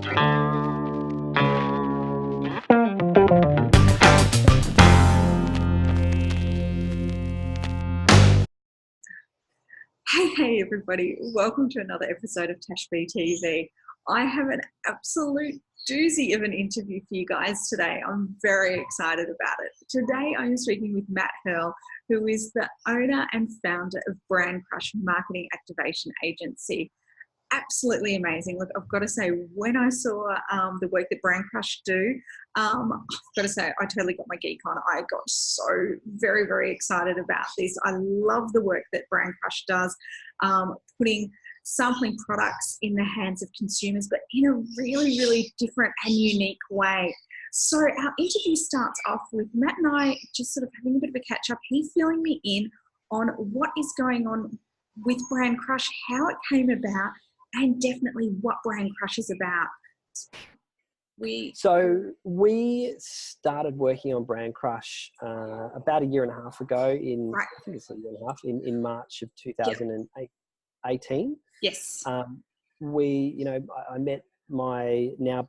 Hey everybody, welcome to another episode of Tash B TV. I have an absolute doozy of an interview for you guys today. I'm very excited about it. Today I am speaking with Matt Hurle, who is the owner and founder of Brandcrush Marketing Activation Agency. Absolutely amazing. Look, I've got to say, when I saw the work that Brandcrush do, I've got to say, I totally got my geek on. I got so very, very excited about this. I love the work that Brandcrush does, putting sampling products in the hands of consumers, but in a really, really different and unique way. So our interview starts off with Matt and I just sort of having a bit of a catch up. He's filling me in on what is going on with Brandcrush, how it came about, and definitely what Brandcrush is about. We started working on Brandcrush about a year and a half ago I think it's a year and a half, in March of 2018. Yes. I met my now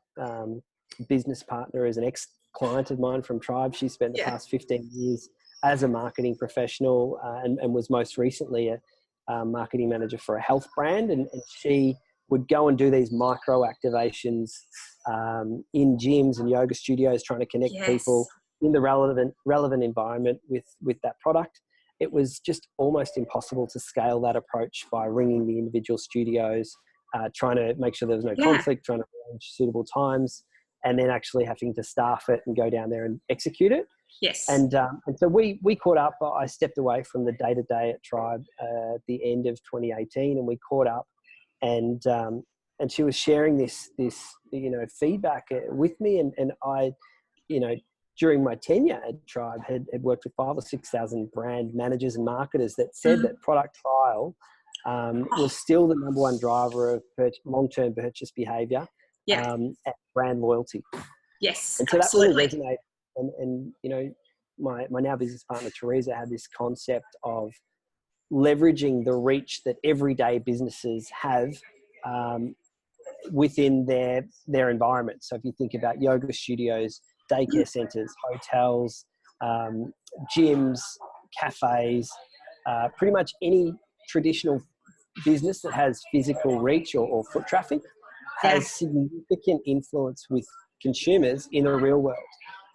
business partner as an ex-client of mine from Tribe. She spent the past 15 years as a marketing professional and was most recently a marketing manager for a health brand, and she would go and do these micro activations in gyms and yoga studios, trying to connect people in the relevant environment with that product. It was just almost impossible to scale that approach by ringing the individual studios, trying to make sure there was no conflict, trying to arrange suitable times, and then actually having to staff it and go down there and execute it. Yes. And so we caught up. I stepped away from the day-to-day at Tribe at the end of 2018, and we caught up, and she was sharing this feedback with me, and I, during my tenure at Tribe had worked with 5,000 or 6,000 brand managers and marketers that said that product trial was still the number one driver of long-term purchase behavior and brand loyalty. Yes, and so absolutely. that really resonated. And my now business partner Teresa had this concept of leveraging the reach that everyday businesses have within their environment. So if you think about yoga studios, daycare centers, hotels, gyms, cafes, pretty much any traditional business that has physical reach or foot traffic has significant influence with consumers in the real world.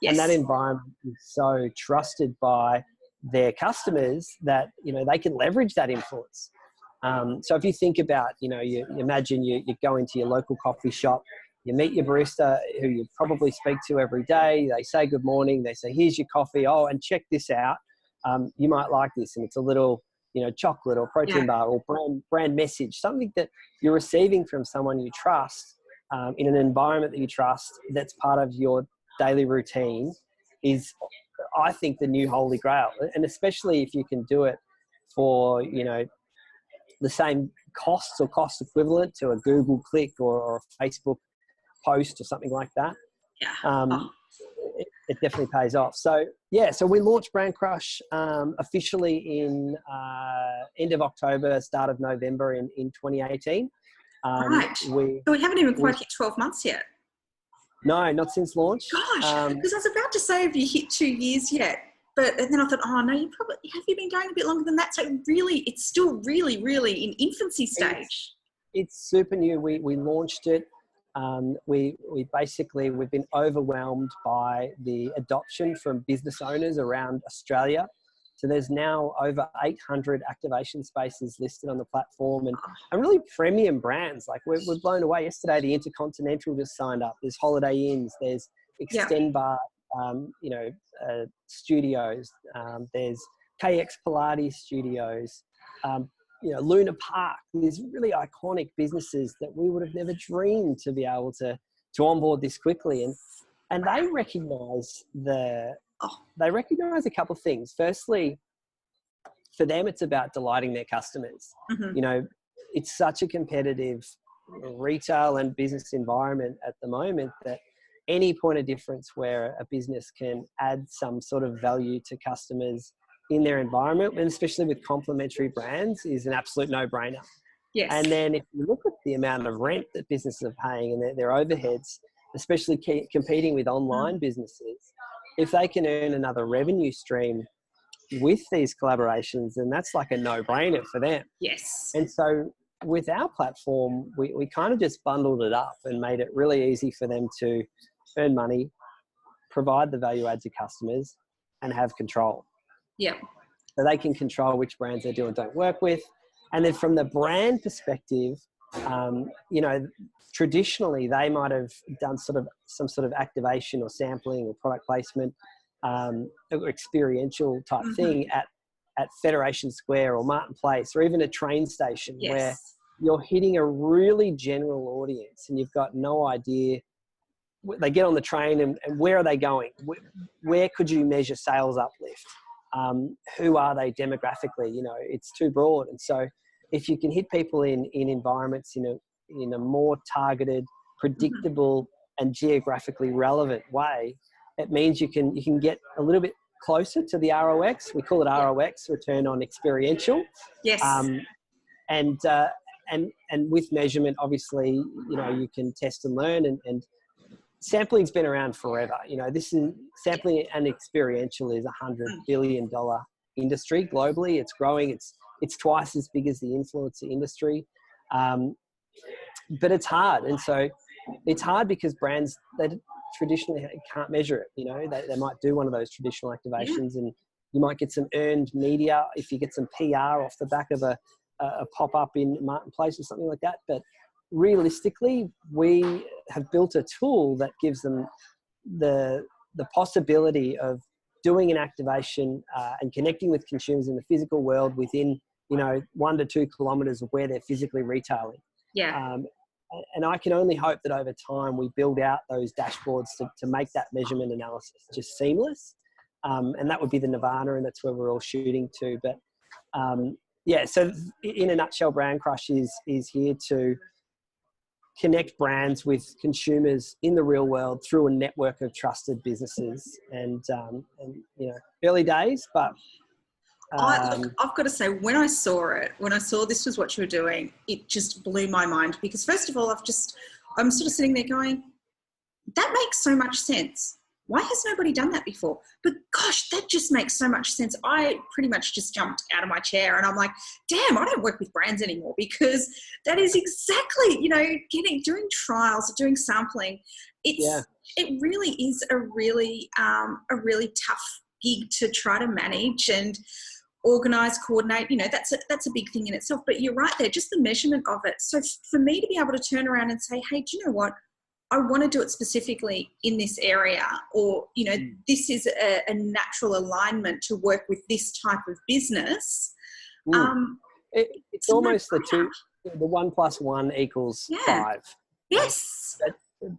And that environment is so trusted by their customers that, they can leverage that influence. So if you think about, you imagine you go into your local coffee shop, you meet your barista who you probably speak to every day. They say good morning. They say, here's your coffee. Oh, and check this out. You might like this. And it's a little, chocolate or protein bar or brand message, something that you're receiving from someone you trust in an environment that you trust, that's part of your daily routine, is, I think, the new holy grail. And especially if you can do it for, the same costs or cost equivalent to a Google click or a Facebook post or something like that. It definitely pays off. So we launched Brandcrush officially in end of October, start of November in 2018. So we haven't even quite hit 12 months yet. No, not since launch. Gosh, because I was about to say, have you hit 2 years yet? But then I thought, oh no, you been going a bit longer than that. So really, it's still really, really in infancy stage. It's super new. We launched it. We've been overwhelmed by the adoption from business owners around Australia. So there's now over 800 activation spaces listed on the platform, and really premium brands. Like we're blown away. Yesterday, the Intercontinental just signed up. There's Holiday Inns. There's Extend Bar. Studios. There's KX Pilates studios. Luna Park. These really iconic businesses that we would have never dreamed to be able to onboard this quickly. And they recognise a couple of things. Firstly, for them, it's about delighting their customers. It's such a competitive retail and business environment at the moment that any point of difference where a business can add some sort of value to customers in their environment, and especially with complementary brands, is an absolute no-brainer. Yes. And then if you look at the amount of rent that businesses are paying and their overheads, especially competing with online businesses, if they can earn another revenue stream with these collaborations, then that's like a no-brainer for them. Yes. And so with our platform, we kind of just bundled it up and made it really easy for them to earn money, provide the value add to customers, and have control. Yeah. So they can control which brands they do and don't work with. And then from the brand perspective, you know, traditionally they might have done some sort of activation or sampling or product placement, or experiential type thing at Federation Square or Martin Place, or even a train station, where you're hitting a really general audience and you've got no idea. They get on the train and where are they going? Where could you measure sales uplift? Who are they demographically? You know, it's too broad. And so if you can hit people in environments in a more targeted, predictable and geographically relevant way, it means you can get a little bit closer to the ROX. We call it ROX, return on experiential. Yes. And with measurement, obviously, you know, you can test and learn, and sampling's been around forever. You know, this is sampling and experiential is $100 billion industry globally. It's growing. It's twice as big as the influencer industry. But it's hard. And so it's hard because brands, they traditionally can't measure it. You know, they might do one of those traditional activations and you might get some earned media if you get some PR off the back of a pop-up in Martin Place or something like that. But realistically, we have built a tool that gives them the possibility of doing an activation and connecting with consumers in the physical world within, you know, 1 to 2 kilometers of where they're physically retailing. Yeah. And I can only hope that over time we build out those dashboards to make that measurement analysis just seamless. And that would be the nirvana, and that's where we're all shooting to. But yeah, so in a nutshell, Brandcrush is here to connect brands with consumers in the real world through a network of trusted businesses. And you know, early days, but Look, I've got to say, when I saw this was what you were doing, it just blew my mind, because first of all, I'm sort of sitting there going, that makes so much sense. Why has nobody done that before? But gosh, that just makes so much sense. I pretty much just jumped out of my chair and I'm like, damn, I don't work with brands anymore, because that is exactly, you know, doing trials, doing sampling. It really is a really tough gig to try to manage and organize, coordinate. You know, that's a big thing in itself. But you're right there, just the measurement of it. So for me to be able to turn around and say, hey, do you know what? I want to do it specifically in this area, or, you know, this is a natural alignment to work with this type of business. It's almost the 1 + 1 = 5. Yes.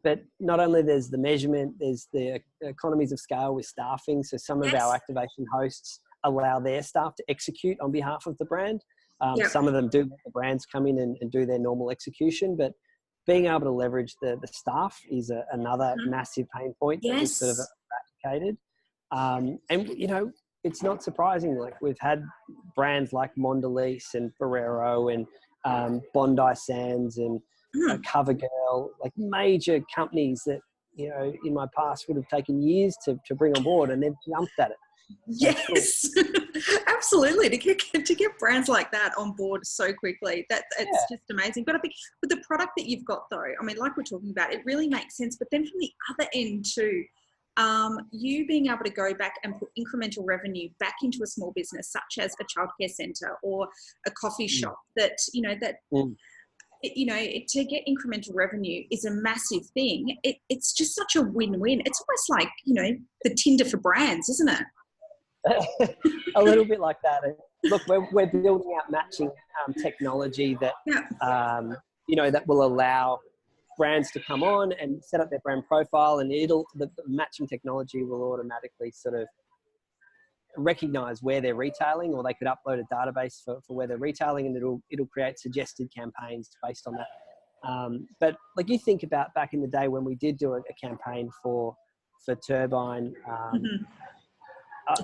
But not only there's the measurement, there's the economies of scale with staffing. So some of our activation hosts allow their staff to execute on behalf of the brand. Some of them do let the brands come in and do their normal execution, but being able to leverage the staff is another massive pain point that we've sort of eradicated. And, you know, it's not surprising. Like, we've had brands like Mondelez and Ferrero and Bondi Sands and CoverGirl, like major companies that, you know, in my past would have taken years to bring on board, and they've jumped at it. Yes, absolutely. To get brands like that on board so quickly, it's just amazing. But I think with the product that you've got, though, I mean, like we're talking about, it really makes sense. But then from the other end too, you being able to go back and put incremental revenue back into a small business, such as a childcare centre or a coffee shop, that, you know, you know, to get incremental revenue is a massive thing. It's just such a win-win. It's almost like, you know, the Tinder for brands, isn't it? A little bit like that. Look, we're building out matching technology that you know, that will allow brands to come on and set up their brand profile, and the matching technology will automatically sort of recognize where they're retailing, or they could upload a database for where they're retailing, and it'll create suggested campaigns based on that. But like, you think about back in the day when we did do a campaign for Turbine,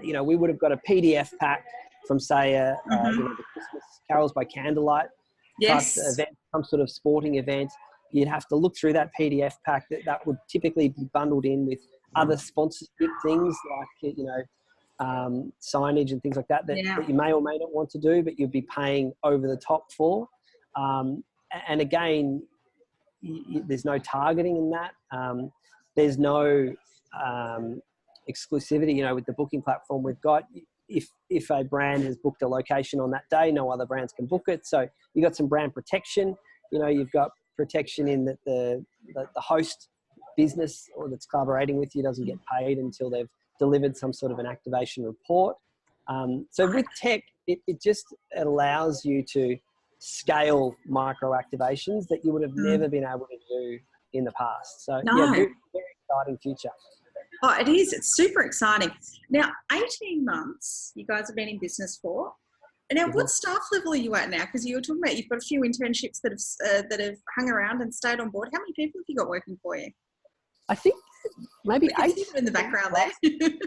you know, we would have got a PDF pack from, say, you know, the Christmas Carols by Candlelight, Yes. event, some sort of sporting event, you'd have to look through that PDF pack that would typically be bundled in with other sponsorship things like, signage and things like that you may or may not want to do, but you'd be paying over the top for. And again, there's no targeting in that. There's no exclusivity, with the booking platform we've got. If a brand has booked a location on that day, no other brands can book it. So you've got some brand protection. You've got protection in that the host business or that's collaborating with you doesn't get paid until they've delivered some sort of an activation report. So with tech, it allows you to scale micro activations that you would have never been able to do in the past. So very, very exciting future. Oh, it is. It's super exciting. Now, 18 months you guys have been in business for. Now, what staff level are you at now? Because you were talking about you've got a few internships that have hung around and stayed on board. How many people have you got working for you? I think maybe 8 in the background there.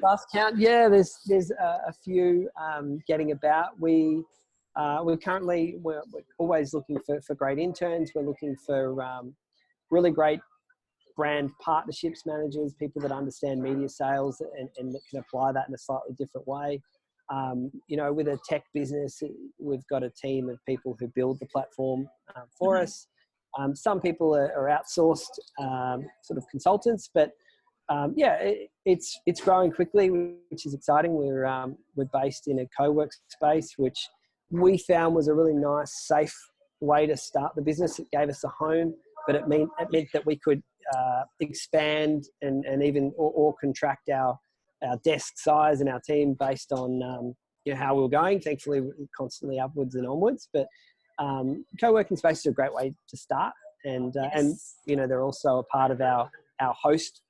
Last count. Yeah, there's a few getting about. We're always looking for great interns. We're looking for really great brand partnerships managers, people that understand media sales and that can apply that in a slightly different way. With a tech business, we've got a team of people who build the platform for us. Some people are outsourced sort of consultants, but it's growing quickly, which is exciting. We're based in a co-work space, which we found was a really nice, safe way to start the business. It gave us a home, but it meant that we could expand and even or contract our desk size and our team based on how we were going. Thankfully, we're constantly upwards and onwards. But co-working spaces are a great way to start, and they're also a part of our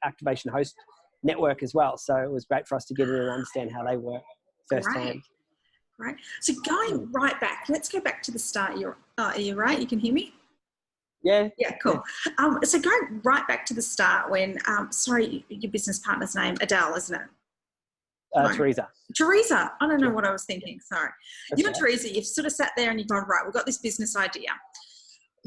activation host network as well. So it was great for us to get in and understand how they work firsthand. Right. So going right back, let's go back to the start. Are you right? You can hear me? Yeah. Yeah, cool. Yeah. So going right back to the start when, your business partner's name, Adele, isn't it? Teresa. Teresa. I don't know what I was thinking. Sorry. You and Teresa, you've sort of sat there and you've gone, right, we've got this business idea.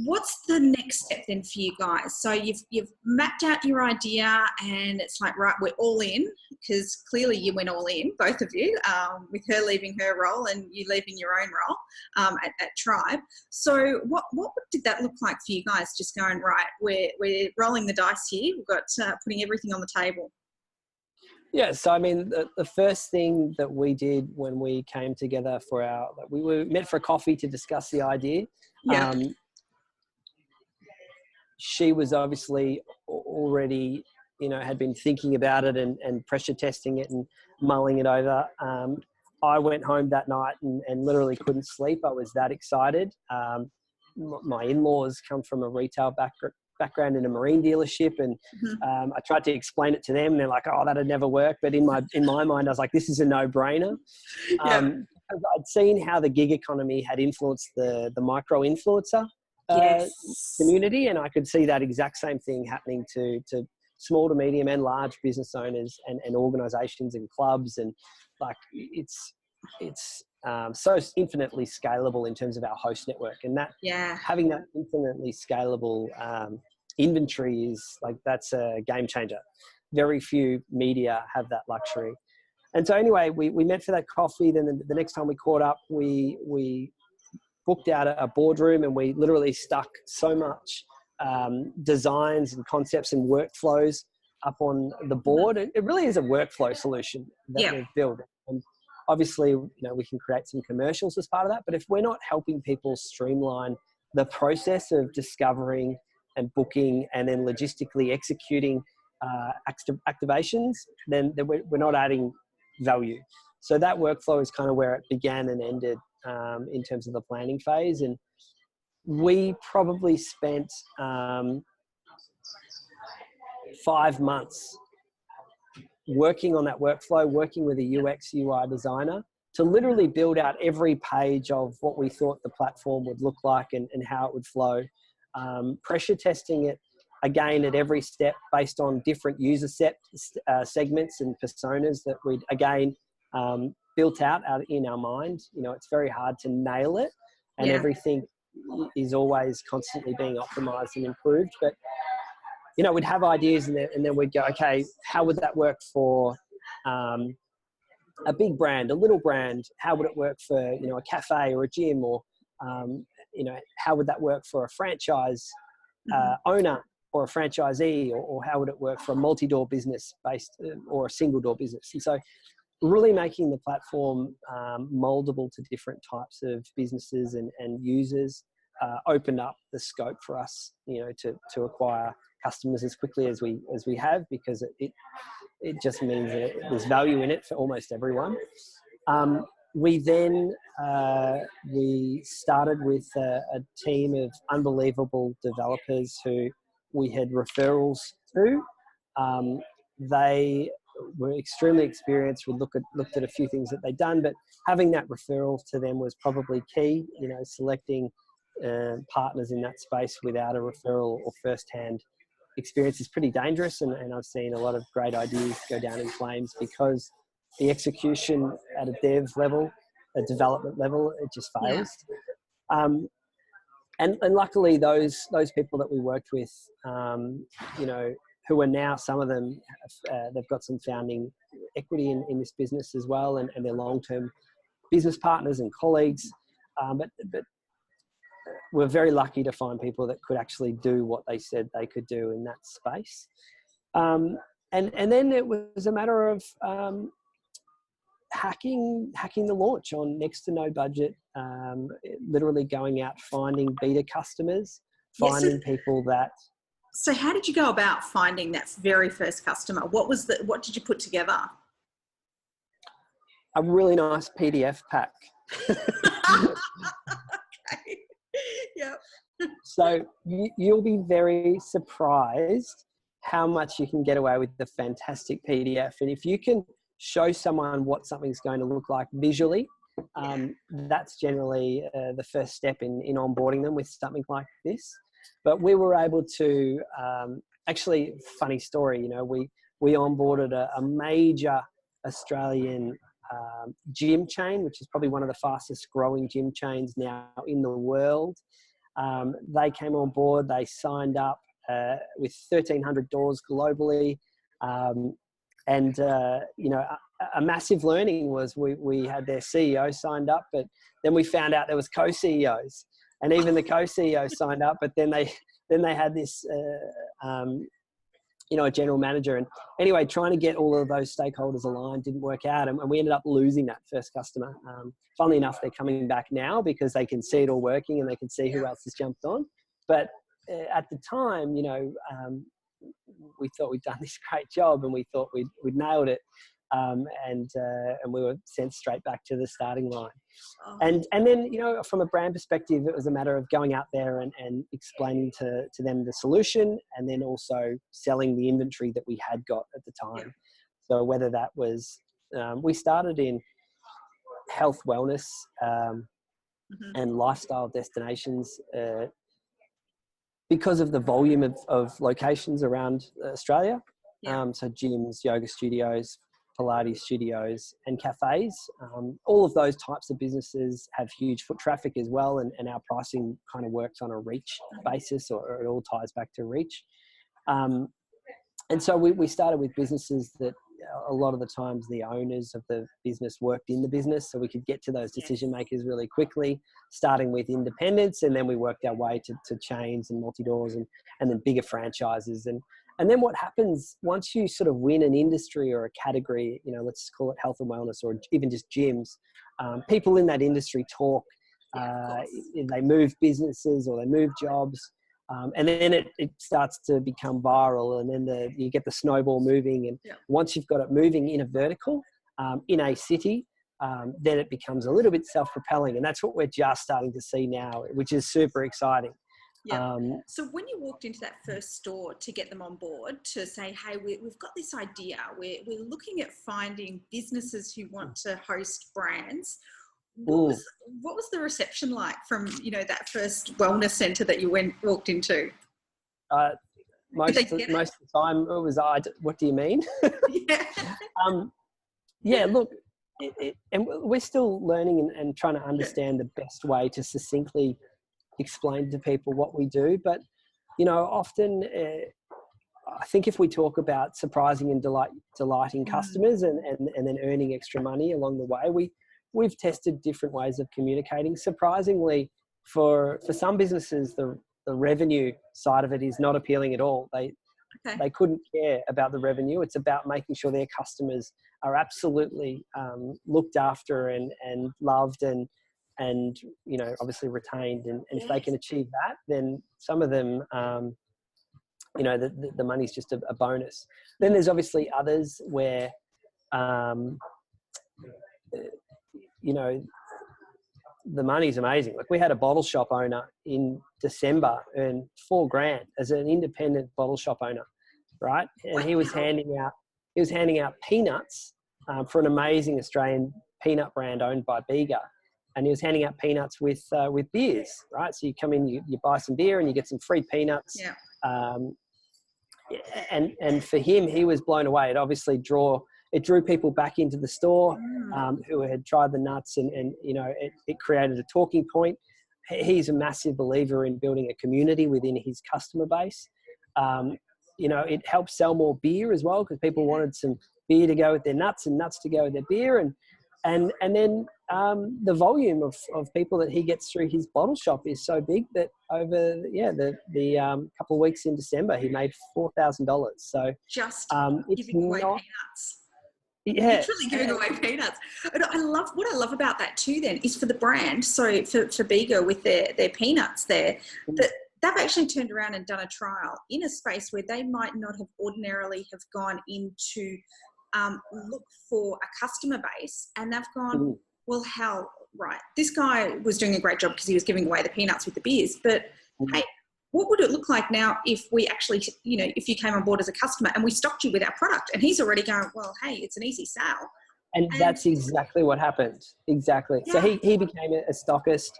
What's the next step then for you guys? So you've mapped out your idea and it's like, right, we're all in, because clearly you went all in, both of you, with her leaving her role and you leaving your own role at Tribe. So what did that look like for you guys? Just going, right, we're rolling the dice here. We've got putting everything on the table. Yeah, so I mean, the first thing that we did when we came together we met for a coffee to discuss the idea. Yeah. She was obviously already, had been thinking about it and pressure testing it and mulling it over. I went home that night and literally couldn't sleep. I was that excited. My in-laws come from a retail background in a marine dealership, and I tried to explain it to them. And they're like, "Oh, that'd never work." But in my mind, I was like, "This is a no-brainer." I'd seen how the gig economy had influenced the micro influencer community, and I could see that exact same thing happening to small to medium and large business owners and organizations and clubs, and like it's so infinitely scalable in terms of our host network, and that having that infinitely scalable inventory is like, that's a game changer. Very few media have that luxury. And so anyway, we met for that coffee. Then the next time we caught up, we booked out a boardroom, and we literally stuck so much designs and concepts and workflows up on the board. It really is a workflow solution that we've built. And obviously, we can create some commercials as part of that, but if we're not helping people streamline the process of discovering and booking and then logistically executing activations, then we're not adding value. So that workflow is kind of where it began and ended in terms of the planning phase. And we probably spent 5 months working on that workflow, working with a UX UI designer to literally build out every page of what we thought the platform would look like and how it would flow. Pressure testing it again at every step based on different user segments and personas that we'd again built out in our mind. It's very hard to nail it, and everything is always constantly being optimized and improved. But, you know, we'd have ideas and then we'd go, okay, how would that work for a big brand, a little brand? How would it work for, you know, a cafe or a gym, or, you know, how would that work for a franchise owner or a franchisee, or how would it work for a multi-door business based or a single door business? And so really making the platform moldable to different types of businesses and users opened up the scope for us, you know, to acquire customers as quickly as we have, because it just means that there's value in it for almost everyone. We then we started with a team of unbelievable developers who we had referrals to. They were extremely experienced. We looked at a few things that they'd done, but having that referral to them was probably key. You know, selecting partners in that space without a referral or first-hand experience is pretty dangerous, and I've seen a lot of great ideas go down in flames because the execution at a dev level, a development level, it just fails. And luckily those people that we worked with, you know, who are now, some of them, they've got some founding equity in this business as well, and they're long-term business partners and colleagues. But we're very lucky to find people that could actually do what they said they could do in that space. And then it was a matter of hacking the launch on next to no budget, literally going out, finding beta customers, finding people that... So how did you go about finding that very first customer? What did you put together? A really nice PDF pack. Okay. Yep. So you'll be very surprised how much you can get away with the fantastic PDF. And if you can show someone what something's going to look like visually, that's generally the first step in onboarding them with something like this. But we were able to, actually, funny story, you know, we onboarded a major Australian gym chain, which is probably one of the fastest growing gym chains now in the world. They came on board, they signed up with 1,300 doors globally. And you know, a massive learning was we had their CEO signed up, but then we found out there was co-CEOs, and even the co-CEO signed up, but then they had this, you know, a general manager. And anyway, trying to get all of those stakeholders aligned didn't work out, and we ended up losing that first customer. Funnily enough, they're coming back now because they can see it all working and they can see who else has jumped on. But at the time, you know, we thought we'd done this great job and we thought we'd nailed it. And we were sent straight back to the starting line. And then, you know, from a brand perspective, it was a matter of going out there and explaining to them the solution, and then also selling the inventory that we had got at the time. So whether that was, we started in health, wellness, and lifestyle destinations, because of the volume of locations around Australia. So gyms, yoga studios, Pilates studios, and cafes. All of those types of businesses have huge foot traffic as well, and our pricing kind of works on a reach basis, or it all ties back to reach. And so we started with businesses that a lot of the times the owners of the business worked in the business, so we could get to those decision makers really quickly, starting with independents, and then we worked our way to chains and multi-doors and then bigger franchises. And then what happens once you sort of win an industry or a category, you know, let's call it health and wellness, or even just gyms, people in that industry talk, they move businesses or they move jobs. And then it starts to become viral, and then you get the snowball moving. And once you've got it moving in a vertical, in a city, then it becomes a little bit self-propelling. And that's what we're just starting to see now, which is super exciting. Yeah. So when you walked into that first store to get them on board, to say, hey, we've got this idea, we're looking at finding businesses who want to host brands. What was the reception like from, you know, that first wellness centre that you walked into? Most of the time it was, what do you mean? Look, and we're still learning and trying to understand the best way to succinctly explain to people what we do. But, you know, often I think if we talk about surprising and delighting customers and then earning extra money along the way, we've tested different ways of communicating. Surprisingly, for some businesses, the revenue side of it is not appealing at all. They couldn't care about the revenue. It's about making sure their customers are absolutely looked after and loved and you know, obviously retained. And if they can achieve that, then some of them, you know, the money's just a bonus. Then there's obviously others where, you know, the money's amazing. Like we had a bottle shop owner in December earn $4,000 as an independent bottle shop owner, right? And he was handing out peanuts for an amazing Australian peanut brand owned by Bega. And he was handing out peanuts with beers, right? So you come in, you buy some beer and you get some free peanuts. Yeah. And for him, he was blown away. It obviously drew people back into the store who had tried the nuts, and you know, it created a talking point. He's a massive believer in building a community within his customer base. You know, it helps sell more beer as well, because people wanted some beer to go with their nuts and nuts to go with their beer. And then the volume of people that he gets through his bottle shop is so big that over the couple of weeks in December, he made $4,000. So just it's giving away not, peanuts. yeah, Literally giving away peanuts. And what I love about that too then is for the brand, so for Bega with their peanuts there, that they've actually turned around and done a trial in a space where they might not have ordinarily have gone into look for a customer base, and they've gone, well, hell, right, this guy was doing a great job because he was giving away the peanuts with the beers, but hey, what would it look like now if we actually, you know, if you came on board as a customer and we stocked you with our product? And he's already going, well, hey, it's an easy sale. And that's exactly what happened. Exactly. Yeah. So he became a stockist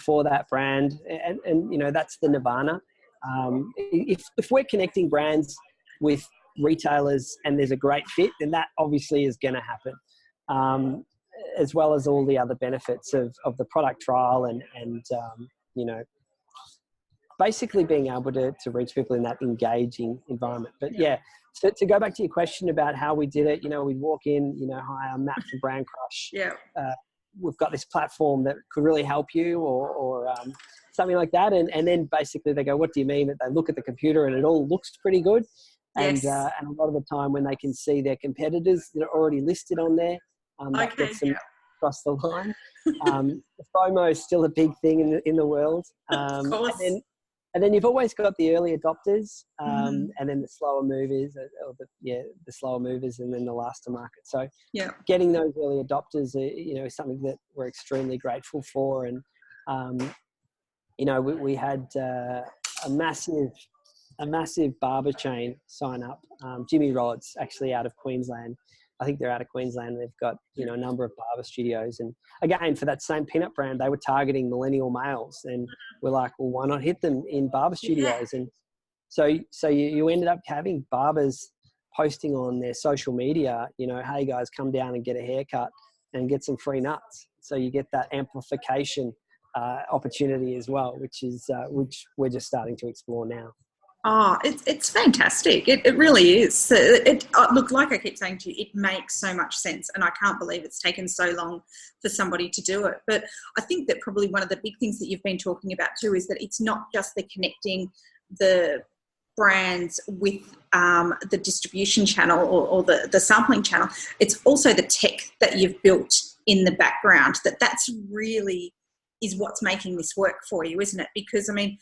for that brand, and you know, that's the nirvana. If we're connecting brands with retailers and there's a great fit, then that obviously is going to happen, as well as all the other benefits of the product trial and you know, basically being able to reach people in that engaging environment. But yeah, so to go back to your question about how we did it, you know, we'd walk in, you know, hi, I'm Matt from Brandcrush. Yeah. We've got this platform that could really help you, or something like that. And then basically they go, what do you mean? That they look at the computer and it all looks pretty good. Yes. And a lot of the time when they can see their competitors that are already listed on there, that gets them across the line. FOMO is still a big thing in the world. Of course. And then you've always got the early adopters, and then the slower movers, the slower movers, and then the last to market. So getting those early adopters, you know, is something that we're extremely grateful for. And you know, we had a massive barber chain sign up, Jimmy Rod's, actually out of Queensland. I think they're out of Queensland. They've got, you know, a number of barber studios. And again, for that same peanut brand, they were targeting millennial males. And we're like, well, why not hit them in barber studios? And so you ended up having barbers posting on their social media, you know, hey guys, come down and get a haircut and get some free nuts. So you get that amplification opportunity as well, which we're just starting to explore now. Oh, it's fantastic. It really is. Look, like I keep saying to you, it makes so much sense, and I can't believe it's taken so long for somebody to do it. But I think that probably one of the big things that you've been talking about too is that it's not just the connecting the brands with the distribution channel or the sampling channel. It's also the tech that you've built in the background. That's really is what's making this work for you, isn't it? Because I mean,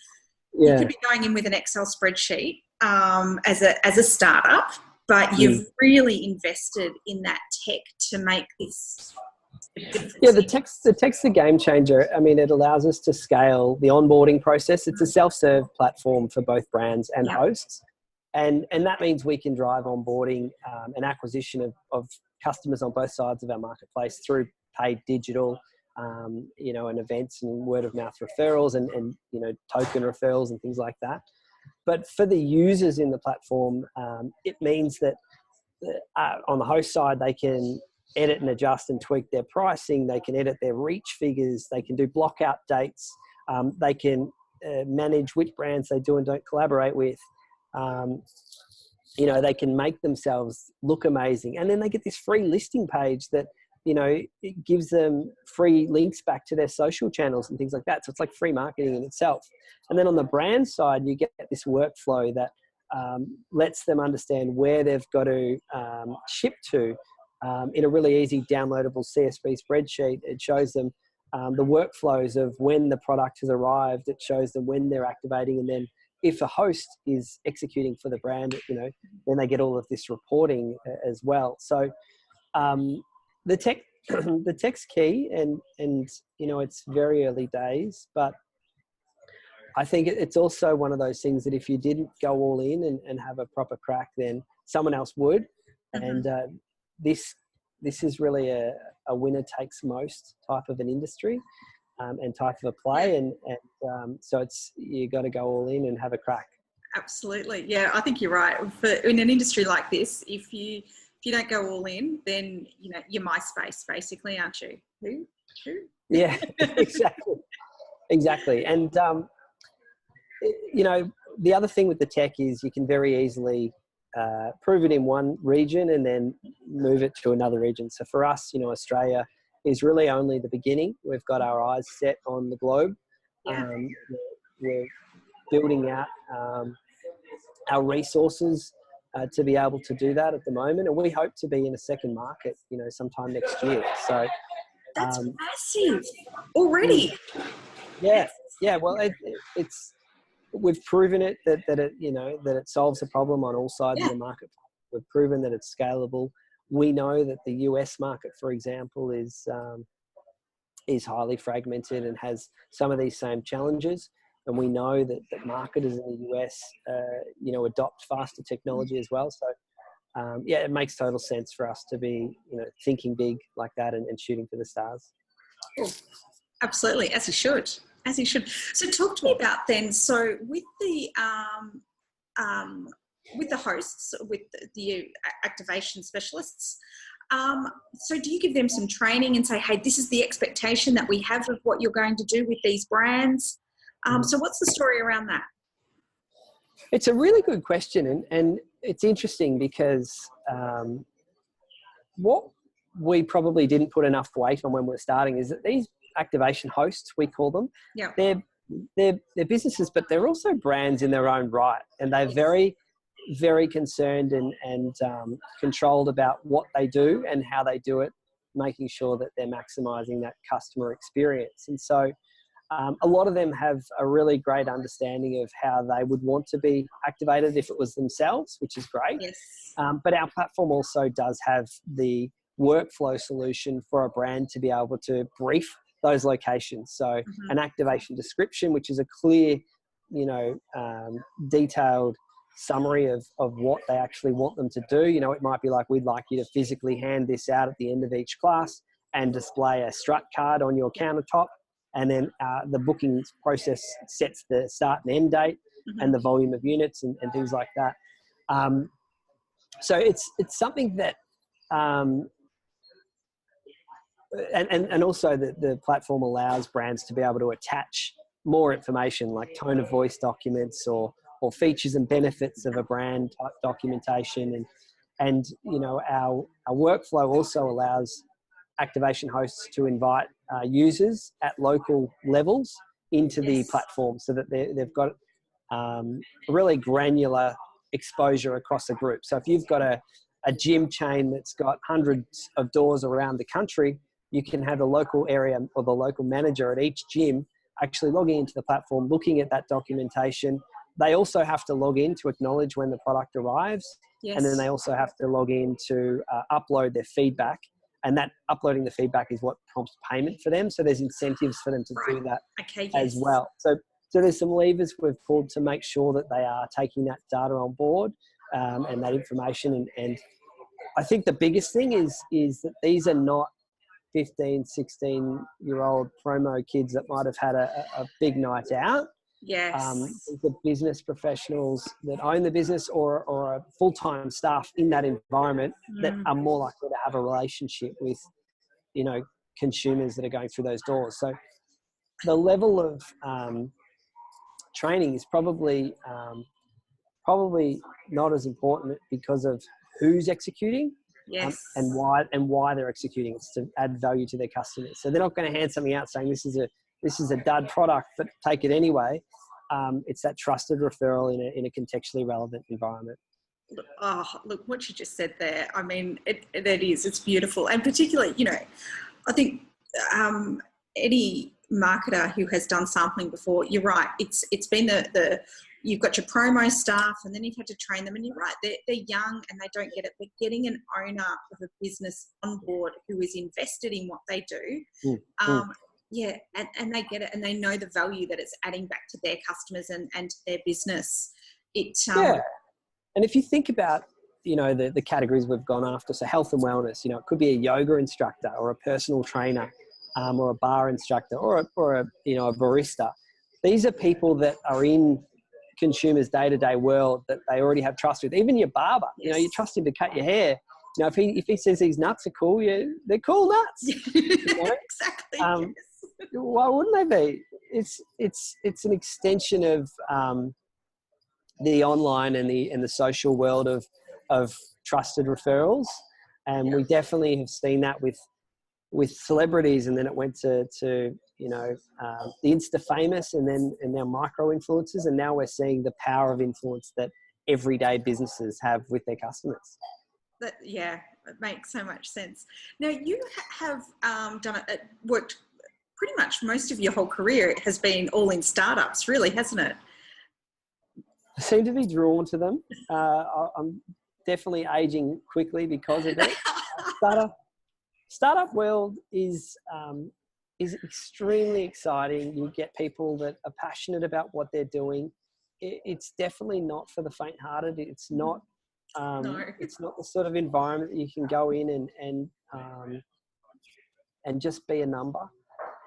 you could be going in with an Excel spreadsheet as a startup, but you've really invested in that tech to make this. Yeah, the tech's the game changer. I mean, it allows us to scale the onboarding process. It's a self-serve platform for both brands and hosts, and that means we can drive onboarding and acquisition of customers on both sides of our marketplace through paid digital, you know, and events and word of mouth referrals and, you know, token referrals and things like that. But for the users in the platform, it means that on the host side, they can edit and adjust and tweak their pricing. They can edit their reach figures. They can do block out dates. They can manage which brands they do and don't collaborate with. They can make themselves look amazing. And then they get this free listing page that, it gives them free links back to their social channels and things like that. So it's like free marketing in itself. And then on the brand side, you get this workflow that lets them understand where they've got to ship to in a really easy downloadable CSV spreadsheet. It shows them the workflows of when the product has arrived. It shows them when they're activating, and then if a host is executing for the brand, then they get all of this reporting as well. So the tech's key, and it's very early days, but I think it's also one of those things that if you didn't go all in and have a proper crack, then someone else would. Mm-hmm. And this is really a winner takes most type of an industry and type of a play. And so you got to go all in and have a crack. Absolutely. Yeah, I think you're right. In an industry like this, if you don't go all in, then, you're MySpace basically, aren't you? Who? Yeah, exactly. And, the other thing with the tech is you can very easily prove it in one region and then move it to another region. So for us, Australia is really only the beginning. We've got our eyes set on the globe. Yeah. We're building out our resources to be able to do that at the moment. And we hope to be in a second market, sometime next year. So that's massive already. Yeah. Well, it's we've proven it that it solves a problem on all sides of the market. We've proven that it's scalable. We know that the US market, for example, is highly fragmented and has some of these same challenges. And we know that marketers in the US, adopt faster technology as well. So, it makes total sense for us to be, thinking big like that and shooting for the stars. Oh, absolutely, as you should. So talk to me about then, so with the hosts, with the activation specialists, so do you give them some training and say, hey, this is the expectation that we have of what you're going to do with these brands? So what's the story around that? It's a really good question, and it's interesting because what we probably didn't put enough weight on when we were starting is that these activation hosts, we call them, they're businesses, but they're also brands in their own right, and they're very, very concerned and controlled about what they do and how they do it, making sure that they're maximizing that customer experience. And so a lot of them have a really great understanding of how they would want to be activated if it was themselves, which is great. Yes. But our platform also does have the workflow solution for a brand to be able to brief those locations. So an activation description, which is a clear, detailed summary of what they actually want them to do. It might be like, we'd like you to physically hand this out at the end of each class and display a strut card on your countertop. And then the booking process sets the start and end date and the volume of units and things like that. So it's something that, and also the platform allows brands to be able to attach more information like tone of voice documents or features and benefits of a brand type documentation. And our workflow also allows activation hosts to invite users at local levels into the platform so that they've got really granular exposure across a group. So if you've got a gym chain that's got hundreds of doors around the country, you can have the local area or the local manager at each gym actually logging into the platform, looking at that documentation. They also have to log in to acknowledge when the product arrives. Yes. And then they also have to log in to upload their feedback. And that uploading the feedback is what prompts payment for them. So there's incentives for them to do that as well. So there's some levers we've pulled to make sure that they are taking that data on board and that information. And I think the biggest thing is that these are not 15, 16-year-old promo kids that might have had a big night out. Yes. The business professionals that own the business or a full-time staff in that environment that are more likely to have a relationship with, consumers that are going through those doors. So the level of training is probably not as important because of who's executing. Yes. And why they're executing. It's to add value to their customers. So they're not going to hand something out saying this is a dud product, but take it anyway. It's that trusted referral in a contextually relevant environment. Oh, look what you just said there. I mean, it's beautiful, and particularly, I think any marketer who has done sampling before, you're right. It's been the you've got your promo staff, and then you've had to train them, and you're right. They're young and they don't get it. But getting an owner of a business on board who is invested in what they do, yeah, and they get it, and they know the value that it's adding back to their customers and their business. Yeah. And if you think about, the categories we've gone after, so health and wellness, it could be a yoga instructor or a personal trainer, or a bar instructor or a barista. These are people that are in consumers' day-to-day world that they already have trust with. Even your barber, yes. You trust him to cut your hair. If he says these nuts are cool, they're cool nuts. Exactly. Yes. Why wouldn't they be? It's an extension of the online and the social world of trusted referrals, and we definitely have seen that with celebrities, and then it went to the Insta famous, and now micro influencers, and now we're seeing the power of influence that everyday businesses have with their customers. It makes so much sense. Now you have worked pretty much most of your whole career. It has been all in startups, really, hasn't it? I seem to be drawn to them. I'm definitely aging quickly because of it. Startup world is extremely exciting. You get people that are passionate about what they're doing. It's definitely not for the faint-hearted. It's not. No. It's not the sort of environment that you can go in and just be a number.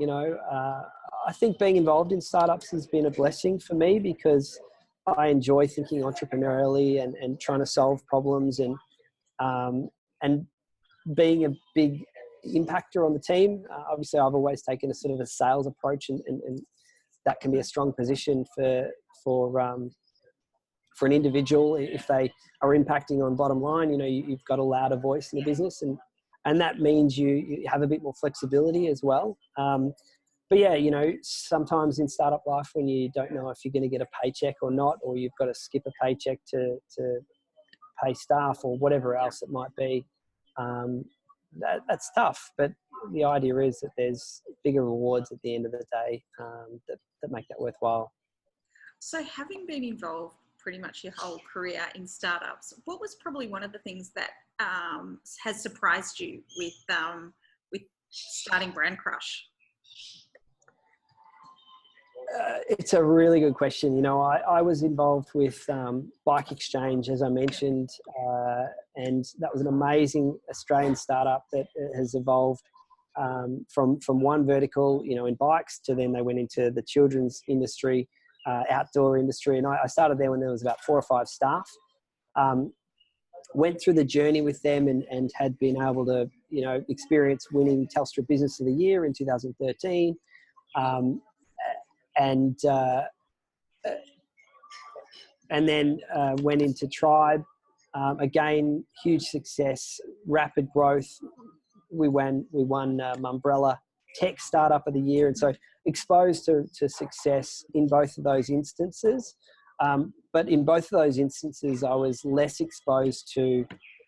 I think being involved in startups has been a blessing for me because I enjoy thinking entrepreneurially and trying to solve problems and being a big impactor on the team. Obviously, I've always taken a sort of a sales approach, and that can be a strong position for an individual if they are impacting on bottom line. You've got a louder voice in the business, and that means you have a bit more flexibility as well. But yeah, sometimes in startup life when you don't know if you're going to get a paycheck or not, or you've got to skip a paycheck to pay staff or whatever else it might be, that's tough. But the idea is that there's bigger rewards at the end of the day that make that worthwhile. So having been involved pretty much your whole career in startups, what was probably one of the things that has surprised you with starting Brandcrush? It's a really good question. I was involved with Bike Exchange, as I mentioned, and that was an amazing Australian startup that has evolved from one vertical, in bikes, to then they went into the children's industry, outdoor industry. And I started there when there was about 4 or 5 staff. Went through the journey with them and had been able to, experience winning Telstra Business of the Year in 2013. And then went into Tribe. Again, huge success, rapid growth. We won Umbrella Tech Startup of the Year, and so exposed to success in both of those instances. But in both of those instances, I was less exposed to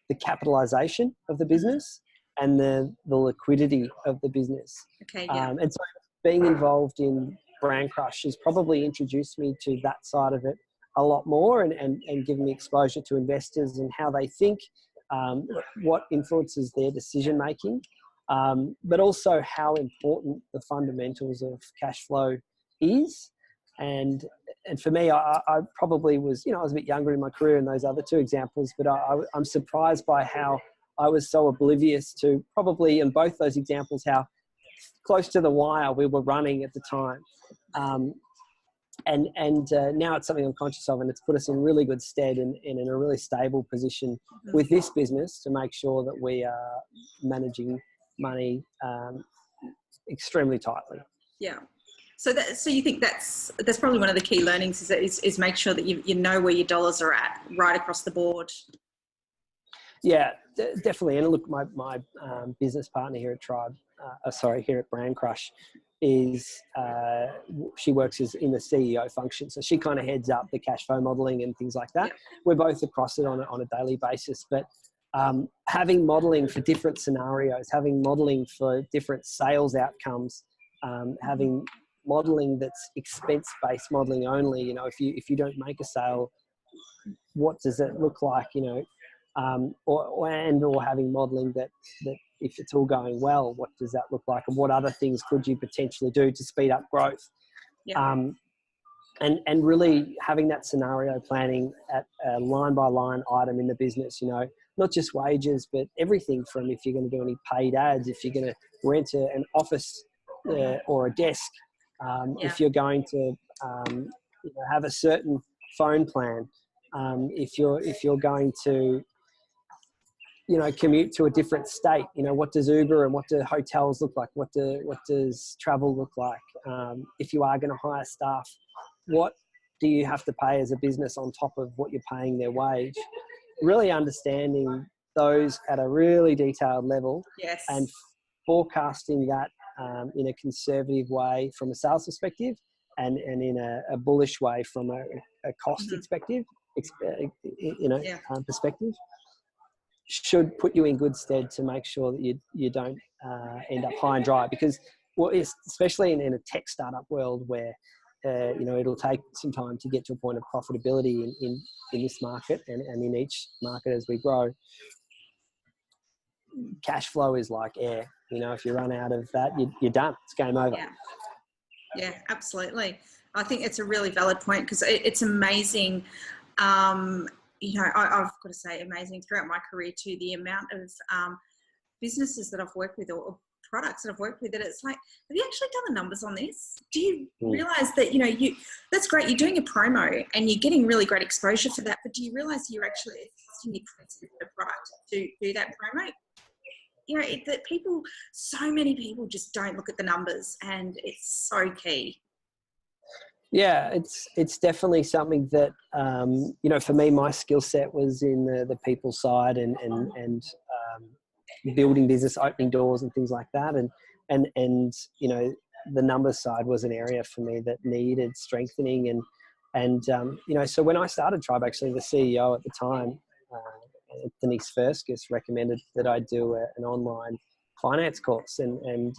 the capitalization of the business and the liquidity of the business. Okay, yeah. And so being involved in Brandcrush has probably introduced me to that side of it a lot more and given me exposure to investors and how they think, what influences their decision making, but also how important the fundamentals of cash flow is. And for me, I probably was, I was a bit younger in my career in those other 2 examples, but I'm surprised by how I was so oblivious to probably in both those examples how close to the wire we were running at the time. And now it's something I'm conscious of, and it's put us in really good stead and in a really stable position with this business to make sure that we are managing money extremely tightly. Yeah. So you think that's probably one of the key learnings is make sure that you know where your dollars are at right across the board. Yeah, definitely. And look, my business partner here at here at Brandcrush is she works in the CEO function, so she kind of heads up the cash flow modeling and things like that. Yep. We're both across it on a daily basis, but having modeling for different scenarios, having modeling for different sales outcomes, having modeling that's expense-based modeling only. You know, if you don't make a sale, what does it look like? You know, or having modeling that if it's all going well, what does that look like, and what other things could you potentially do to speed up growth? Yeah. And really having that scenario planning at a line by line item in the business, you know, not just wages, but everything from if you're going to do any paid ads, if you're going to rent an office or a desk, if you're going to have a certain phone plan, if you're going to commute to a different state, what does Uber and what do hotels look like? What does travel look like? If you are going to hire staff, what do you have to pay as a business on top of what you're paying their wage? Really understanding those at a really detailed level. Yes. And forecasting that in a conservative way from a sales perspective and in a bullish way from a cost perspective, perspective, should put you in good stead to make sure that you don't end up high and dry. Because, especially in a tech startup world where it'll take some time to get to a point of profitability in this market and in each market as we grow. Cash flow is like air. If you run out of that, you're done. It's game over. Yeah, absolutely. I think it's a really valid point because it's amazing. I've got to say amazing throughout my career too, the amount of businesses that I've worked with or products that I've worked with that it's like, have you actually done the numbers on this? Do you realize that, that's great. You're doing a promo and you're getting really great exposure for that, but do you realize you're actually costing the expense of the product to do that promo? That so many people just don't look at the numbers, and it's so key. Yeah, it's definitely something that, for me, my skill set was in the people side and building business, opening doors and things like that. And the numbers side was an area for me that needed strengthening. So when I started Tribe, actually the CEO at the time, Anthony Sferskis, recommended that I do an online finance course and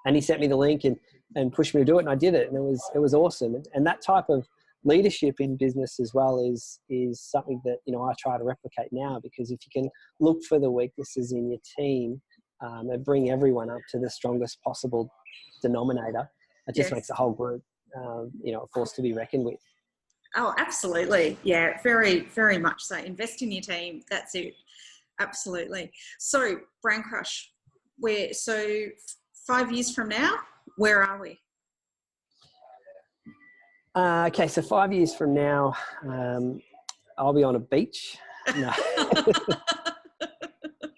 he sent me the link and pushed me to do it, and I did it, and it was awesome. And that type of leadership in business as well is something that I try to replicate now, because if you can look for the weaknesses in your team and bring everyone up to the strongest possible denominator, it just makes the whole group a force to be reckoned with. Oh, absolutely. Yeah, very, very much so. Invest in your team. That's it. Absolutely. So, Brandcrush, 5 years from now, where are we? Okay, so 5 years from now, I'll be on a beach. No,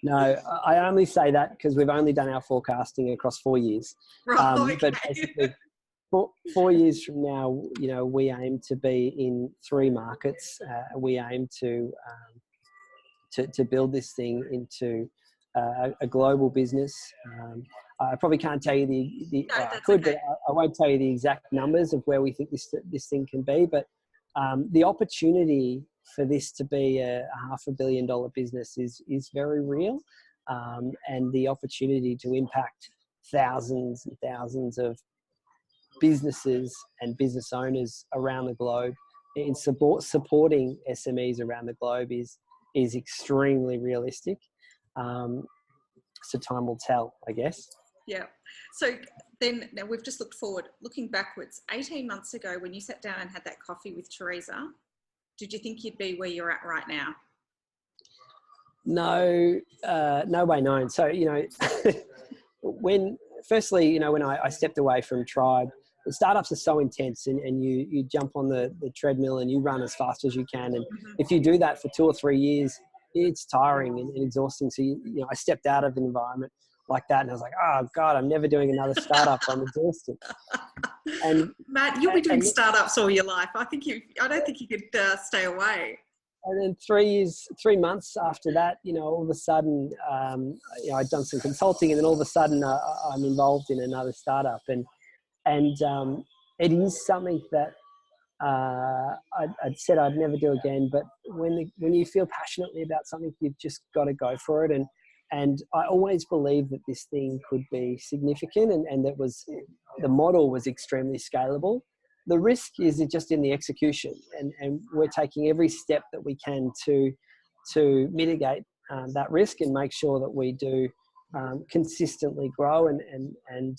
no, I only say that because we've only done our forecasting across 4 years. Right, okay. But basically, 4 years from now, we aim to be in 3 markets. We aim to build this thing into a global business. I probably can't tell you but I won't tell you the exact numbers of where we think this thing can be. But the opportunity for this to be a $500 million business is very real, and the opportunity to impact thousands and thousands of businesses and business owners around the globe in supporting SMEs around the globe is extremely realistic. So time will tell, I guess. Yeah. So then now we've just looked forward. Looking backwards, 18 months ago when you sat down and had that coffee with Teresa, did you think you'd be where you're at right now? No, no way known. So, when I stepped away from Tribe, the startups are so intense and you jump on the treadmill and you run as fast as you can. And if you do that for 2 or 3 years, it's tiring and exhausting. So, I stepped out of an environment like that. And I was like, oh God, I'm never doing another startup. I'm exhausted. And Matt, you'll be doing startups all your life. I don't think you could stay away. And then 3 months after that, all of a sudden, I'd done some consulting, and then all of a sudden I'm involved in another startup. And it is something that I'd said I'd never do again. But when you feel passionately about something, you've just got to go for it. And I always believed that this thing could be significant, and that the model was extremely scalable. The risk is just in the execution, and we're taking every step that we can to mitigate that risk and make sure that we do consistently grow. And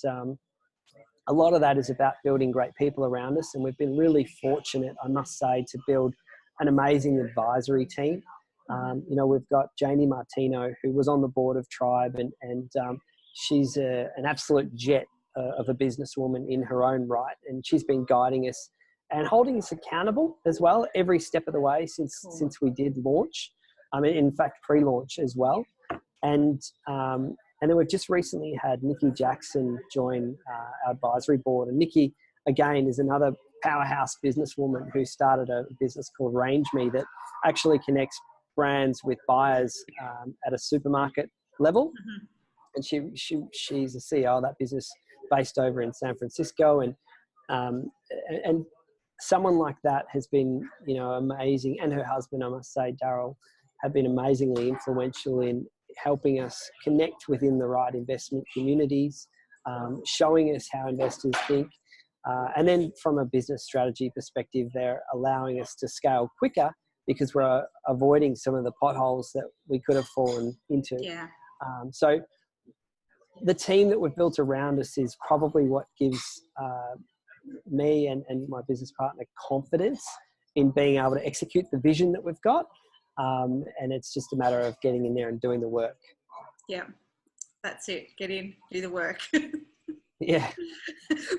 a lot of that is about building great people around us, and we've been really fortunate, I must say, to build an amazing advisory team. We've got Janie Martino, who was on the board of Tribe, and she's an absolute jet of a businesswoman in her own right, and she's been guiding us and holding us accountable as well every step of the way since we did launch. In fact, pre-launch as well. And then we've just recently had Nikki Jackson join our advisory board, and Nikki again is another powerhouse businesswoman who started a business called Range Me that actually connects brands with buyers at a supermarket level. Mm-hmm. And she's the CEO of that business based over in San Francisco, and someone like that has been amazing, and her husband, I must say, Daryl, have been amazingly influential in helping us connect within the right investment communities, showing us how investors think, and then from a business strategy perspective, they're allowing us to scale quicker because we're avoiding some of the potholes that we could have fallen into. Yeah. So the team that we've built around us is probably what gives me and my business partner confidence in being able to execute the vision that we've got. And it's just a matter of getting in there and doing the work. Yeah, that's it. Get in, do the work. Yeah.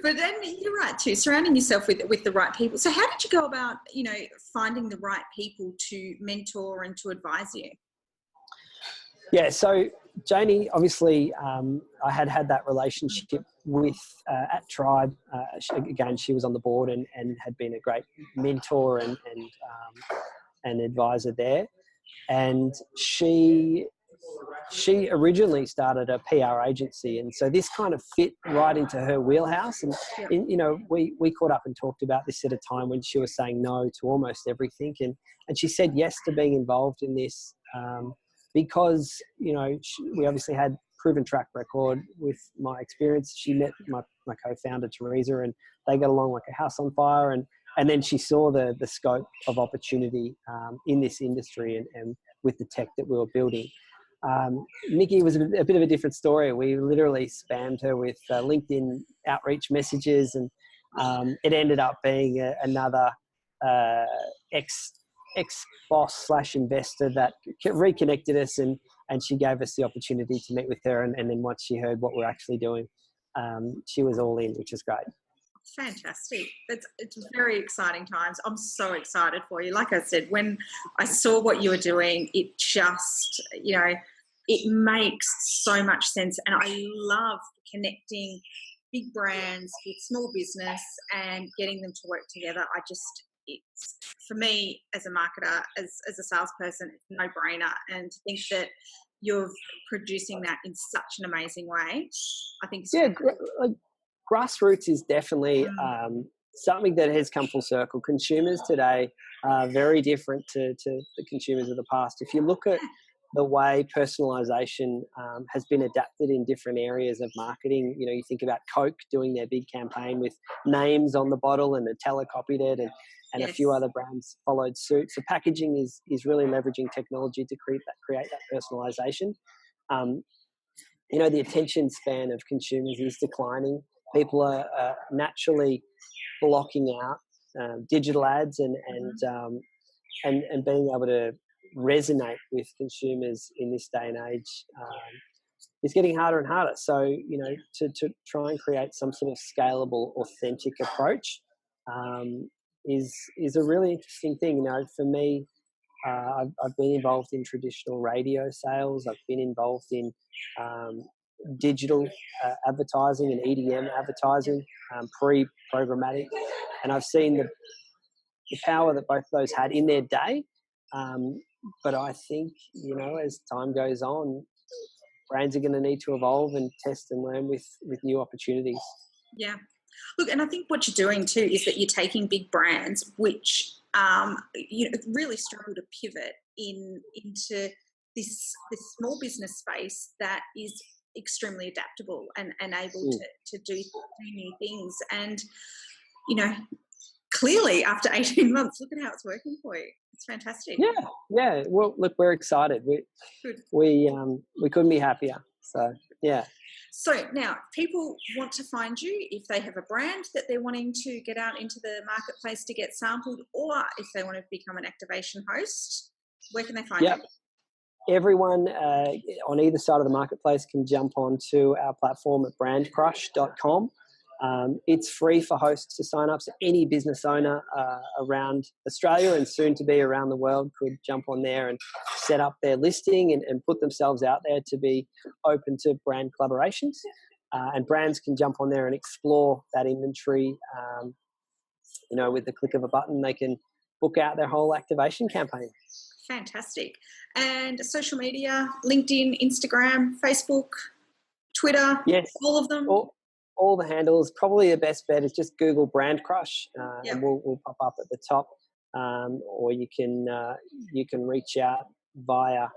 But then you're right too, surrounding yourself with the right people. So how did you go about, finding the right people to mentor and to advise you? Yeah, so Janie, obviously, I had that relationship with at Tribe. Again, she was on the board and had been a great mentor and advisor there. And she originally started a PR agency, and so this kind of fit right into her wheelhouse. And we caught up and talked about this at a time when she was saying no to almost everything, and she said yes to being involved in this. Because, we obviously had proven track record with my experience. She met my co-founder, Teresa, and they got along like a house on fire. And then she saw the scope of opportunity in this industry and with the tech that we were building. Nikki was a bit of a different story. We literally spammed her with LinkedIn outreach messages, and it ended up being another ex-boss / investor that reconnected us, and she gave us the opportunity to meet with her. And then once she heard what we're actually doing, she was all in, which is great. Fantastic. It's very exciting times. I'm so excited for you. Like I said, when I saw what you were doing, it just, it makes so much sense. And I love connecting big brands with small business and getting them to work together. It's, for me as a marketer, as a salesperson, it's a no-brainer. And to think that you're producing that in such an amazing way, I think it's grassroots is definitely something that has come full circle. Consumers today are very different to the consumers of the past. If you look at the way personalization has been adapted in different areas of marketing, you think about Coke doing their big campaign with names on the bottle, and Nutella copied it, and yes, a few other brands followed suit. So packaging is really leveraging technology to create that personalization. The attention span of consumers is declining. People are naturally blocking out digital ads and being able to resonate with consumers in this day and age is getting harder and harder. So, to try and create some sort of scalable, authentic approach is a really interesting thing. For me, I've been involved in traditional radio sales. I've been involved in digital advertising and EDM advertising, pre-programmatic. And I've seen the power that both of those had in their day. But I think, as time goes on, brands are going to need to evolve and test and learn with new opportunities. Yeah. Look, and I think what you're doing too is that you're taking big brands which really struggle to pivot into this small business space that is extremely adaptable and able to do new things. And clearly after 18 months, look at how it's working for you. It's fantastic. Yeah. Well, look, we're excited. We couldn't be happier. So yeah. So now, people want to find you if they have a brand that they're wanting to get out into the marketplace to get sampled, or if they want to become an activation host. Where can they find you? Everyone on either side of the marketplace can jump onto our platform at brandcrush.com. It's free for hosts to sign up, so any business owner around Australia and soon to be around the world could jump on there and set up their listing and put themselves out there to be open to brand collaborations. And brands can jump on there and explore that inventory. With the click of a button, they can book out their whole activation campaign. Fantastic. And social media, LinkedIn, Instagram, Facebook, Twitter, yes, all of them? All the handles. Probably the best bet is just Google Brandcrush, and we'll pop up at the top. Or you can reach out via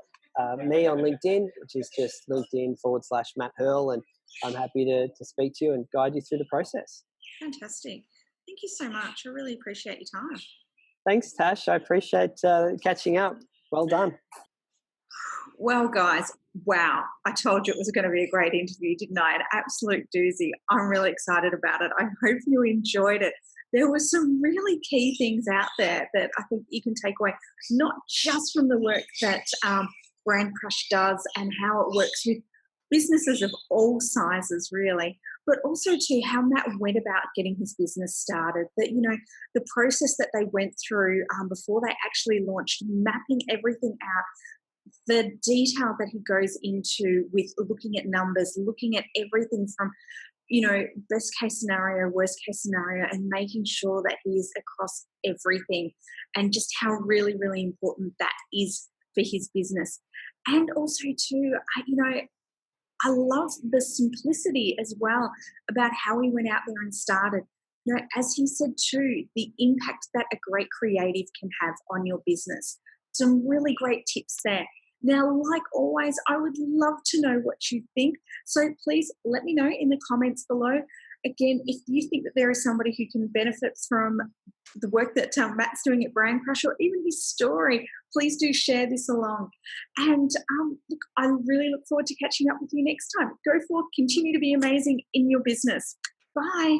me on LinkedIn, which is just LinkedIn/Matt Hurle, and I'm happy to speak to you and guide you through the process. Fantastic. Thank you so much. I really appreciate your time. Thanks, Tash. I appreciate catching up. Well done. Well, guys, wow. I told you it was going to be a great interview, didn't I? An absolute doozy. I'm really excited about it. I hope you enjoyed it. There were some really key things out there that I think you can take away, not just from the work that Brandcrush does and how it works with businesses of all sizes, really, but also to how Matt went about getting his business started, that, the process that they went through before they actually launched, mapping everything out, the detail that he goes into with looking at numbers, looking at everything from, best case scenario, worst case scenario, and making sure that he is across everything, and just how really, really important that is for his business. And also too, I love the simplicity as well about how he went out there and started. As he said too, the impact that a great creative can have on your business. Some really great tips there. Now, like always, I would love to know what you think. So please let me know in the comments below. Again, if you think that there is somebody who can benefit from the work that Matt's doing at Brandcrush, or even his story, please do share this along. And look, I really look forward to catching up with you next time. Go forth, continue to be amazing in your business. Bye.